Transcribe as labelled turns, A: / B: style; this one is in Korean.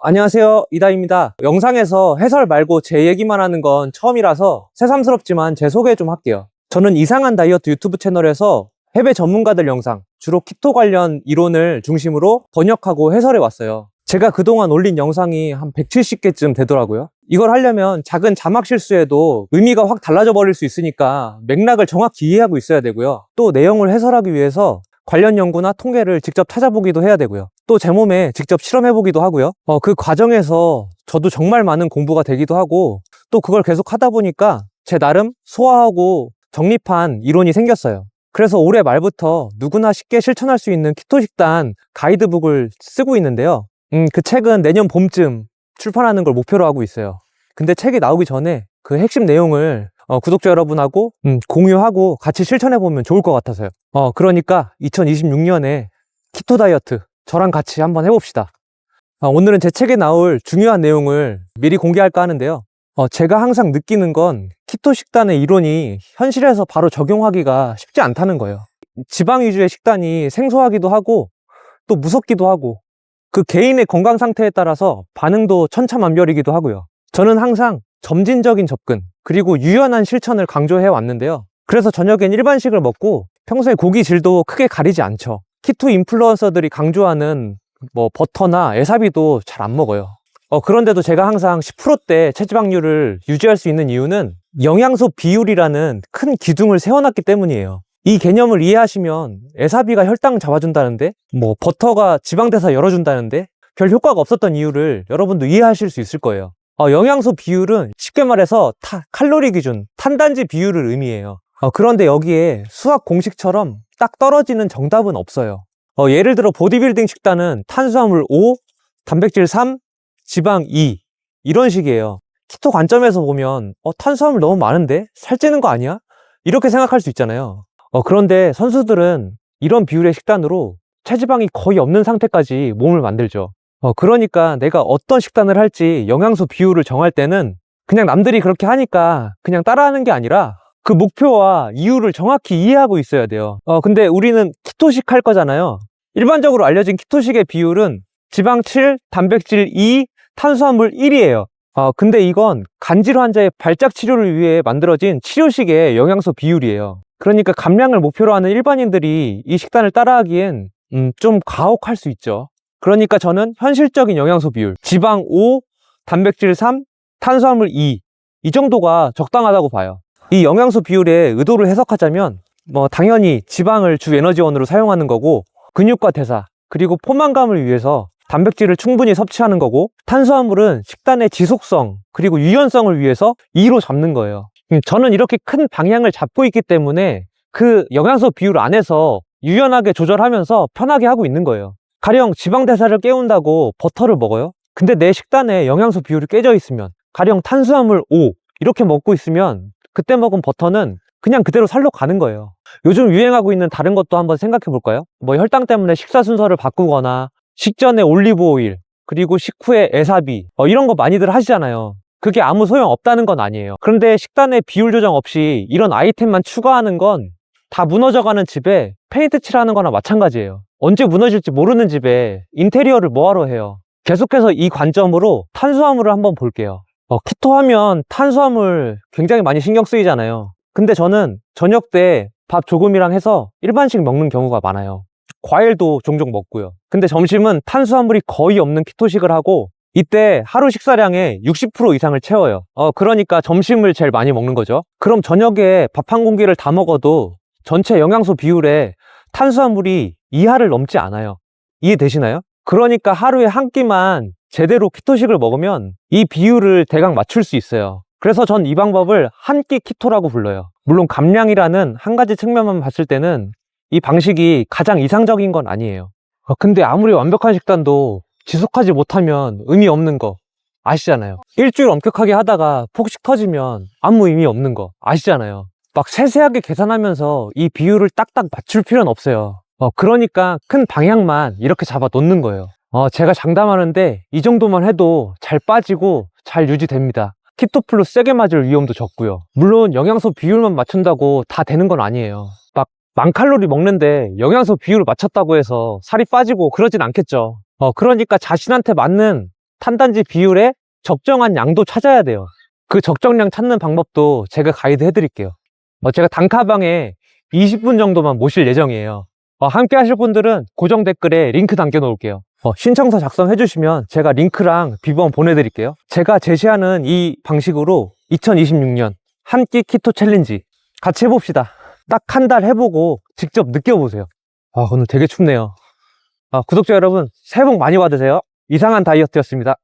A: 안녕하세요, 이다입니다. 영상에서 해설 말고 제 얘기만 하는 건 처음이라서 새삼스럽지만 제 소개 좀 할게요. 저는 이상한 다이어트 유튜브 채널에서 해외 전문가들 영상, 주로 키토 관련 이론을 중심으로 번역하고 해설해 왔어요. 제가 그동안 올린 영상이 한 170개쯤 되더라고요. 이걸 하려면 작은 자막 실수에도 의미가 확 달라져 버릴 수 있으니까 맥락을 정확히 이해하고 있어야 되고요. 또 내용을 해설하기 위해서 관련 연구나 통계를 직접 찾아보기도 해야 되고요. 또 제 몸에 직접 실험해보기도 하고요. 그 과정에서 저도 정말 많은 공부가 되기도 하고, 또 그걸 계속 하다 보니까 제 나름 소화하고 정립한 이론이 생겼어요. 그래서 올해 말부터 누구나 쉽게 실천할 수 있는 키토 식단 가이드북을 쓰고 있는데요. 그 책은 내년 봄쯤 출판하는 걸 목표로 하고 있어요. 근데 책이 나오기 전에 그 핵심 내용을 구독자 여러분하고 공유하고 같이 실천해보면 좋을 것 같아서요. 그러니까 2026년에 키토 다이어트 저랑 같이 한번 해봅시다. 오늘은 제 책에 나올 중요한 내용을 미리 공개할까 하는데요. 제가 항상 느끼는 건 키토 식단의 이론이 현실에서 바로 적용하기가 쉽지 않다는 거예요. 지방 위주의 식단이 생소하기도 하고 또 무섭기도 하고 그 개인의 건강 상태에 따라서 반응도 천차만별이기도 하고요. 저는 항상 점진적인 접근 그리고 유연한 실천을 강조해 왔는데요. 그래서 저녁엔 일반식을 먹고 평소에 고기 질도 크게 가리지 않죠. 키토 인플루언서들이 강조하는 버터나 에사비도 잘 안 먹어요. 그런데도 제가 항상 10%대 체지방률을 유지할 수 있는 이유는 영양소 비율이라는 큰 기둥을 세워놨기 때문이에요. 이 개념을 이해하시면 에사비가 혈당 잡아준다는데 버터가 지방대사 열어준다는데 별 효과가 없었던 이유를 여러분도 이해하실 수 있을 거예요. 영양소 비율은 쉽게 말해서 칼로리 기준, 탄단지 비율을 의미해요. 그런데 여기에 수학 공식처럼 딱 떨어지는 정답은 없어요. 예를 들어 보디빌딩 식단은 탄수화물 5, 단백질 3, 지방 2 이런 식이에요. 키토 관점에서 보면 탄수화물 너무 많은데 살찌는 거 아니야? 이렇게 생각할 수 있잖아요. 그런데 선수들은 이런 비율의 식단으로 체지방이 거의 없는 상태까지 몸을 만들죠. 그러니까 내가 어떤 식단을 할지 영양소 비율을 정할 때는 그냥 남들이 그렇게 하니까 그냥 따라하는 게 아니라 그 목표와 이유를 정확히 이해하고 있어야 돼요. 근데 우리는 키토식 할 거잖아요. 일반적으로 알려진 키토식의 비율은 지방 7, 단백질 2, 탄수화물 1이에요. 근데 이건 간질 환자의 발작 치료를 위해 만들어진 치료식의 영양소 비율이에요. 그러니까 감량을 목표로 하는 일반인들이 이 식단을 따라하기엔 좀 가혹할 수 있죠. 그러니까 저는 현실적인 영양소 비율, 지방 5, 단백질 3, 탄수화물 2, 이 정도가 적당하다고 봐요. 이 영양소 비율의 의도를 해석하자면 당연히 지방을 주 에너지원으로 사용하는 거고, 근육과 대사 그리고 포만감을 위해서 단백질을 충분히 섭취하는 거고, 탄수화물은 식단의 지속성 그리고 유연성을 위해서 2로 잡는 거예요. 저는 이렇게 큰 방향을 잡고 있기 때문에 그 영양소 비율 안에서 유연하게 조절하면서 편하게 하고 있는 거예요. 가령 지방 대사를 깨운다고 버터를 먹어요? 근데 내 식단에 영양소 비율이 깨져 있으면, 가령 탄수화물 5 이렇게 먹고 있으면 그때 먹은 버터는 그냥 그대로 살로 가는 거예요. 요즘 유행하고 있는 다른 것도 한번 생각해 볼까요? 혈당 때문에 식사 순서를 바꾸거나 식전에 올리브 오일 그리고 식후에 에사비 이런 거 많이들 하시잖아요. 그게 아무 소용 없다는 건 아니에요. 그런데 식단의 비율 조정 없이 이런 아이템만 추가하는 건 다 무너져가는 집에 페인트 칠하는 거나 마찬가지예요. 언제 무너질지 모르는 집에 인테리어를 뭐하러 해요. 계속해서 이 관점으로 탄수화물을 한번 볼게요. 키토 하면 탄수화물 굉장히 많이 신경 쓰이잖아요. 근데 저는 저녁 때 밥 조금이랑 해서 일반식 먹는 경우가 많아요. 과일도 종종 먹고요. 근데 점심은 탄수화물이 거의 없는 키토식을 하고, 이때 하루 식사량의 60% 이상을 채워요. 그러니까 점심을 제일 많이 먹는 거죠. 그럼 저녁에 밥 한 공기를 다 먹어도 전체 영양소 비율에 탄수화물이 이하를 넘지 않아요. 이해되시나요? 그러니까 하루에 한 끼만 제대로 키토식을 먹으면 이 비율을 대강 맞출 수 있어요. 그래서 전 이 방법을 한 끼 키토라고 불러요. 물론 감량이라는 한 가지 측면만 봤을 때는 이 방식이 가장 이상적인 건 아니에요. 근데 아무리 완벽한 식단도 지속하지 못하면 의미 없는 거 아시잖아요. 일주일 엄격하게 하다가 폭식 터지면 아무 의미 없는 거 아시잖아요. 막 세세하게 계산하면서 이 비율을 딱딱 맞출 필요는 없어요. 그러니까 큰 방향만 이렇게 잡아 놓는 거예요. 제가 장담하는데 이 정도만 해도 잘 빠지고 잘 유지됩니다. 키토플로 세게 맞을 위험도 적고요. 물론 영양소 비율만 맞춘다고 다 되는 건 아니에요. 막 1000칼로리 먹는데 영양소 비율을 맞췄다고 해서 살이 빠지고 그러진 않겠죠. 그러니까 자신한테 맞는 탄단지 비율에 적정한 양도 찾아야 돼요. 그 적정량 찾는 방법도 제가 가이드 해드릴게요. 제가 단카방에 20분 정도만 모실 예정이에요. 함께 하실 분들은 고정 댓글에 링크 남겨 놓을게요. 신청서 작성해 주시면 제가 링크랑 비번 보내드릴게요. 제가 제시하는 이 방식으로 2026년 한 끼 키토 챌린지 같이 해봅시다. 딱 한 달 해보고 직접 느껴보세요. 오늘 되게 춥네요. 구독자 여러분, 새해 복 많이 받으세요. 이상한 다이어트였습니다.